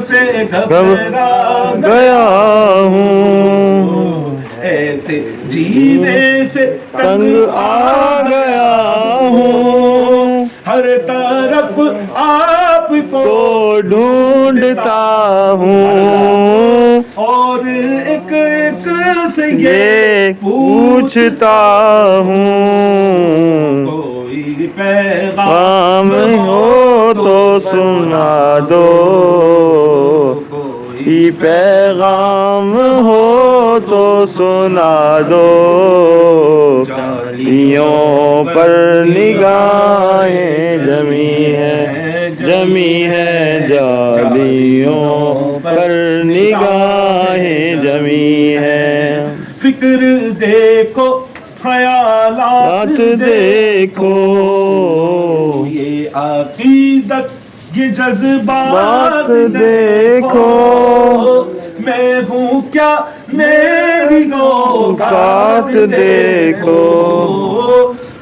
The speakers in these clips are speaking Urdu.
سے گھبرا گیا ہوں، ایسے جینے سے تنگ آ گیا ہوں، ہر طرف آپ کو کو ڈھونڈتا ہوں، اور ایک ایک سے یہ پوچھتا ہوں، کوئی پیغام غم ہو تو سنا دو، کوئی پیغام ہو تو سنا دو، جالیوں پر نگاہیں جمی ہے، جمی ہے، جالیوں پر نگاہیں جمی ہے، فکر دیکھو خیالات دیکھو، یہ عقیدت یہ جذبات بات دیکھو، دیکھو، میں ہوں کیا میری اوقات دیکھو،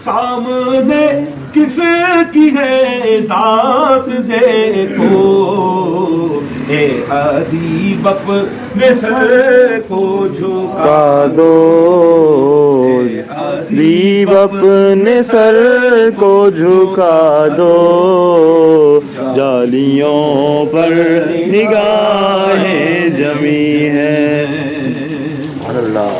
سامنے کس کی ہے ذات دیکھو، اے ادیب اپنے سر کو جھکا کا دو، ادیب اپنے سر کو جھکا دو، جالیوں پر نگاہیں جمی ہے۔ اللہ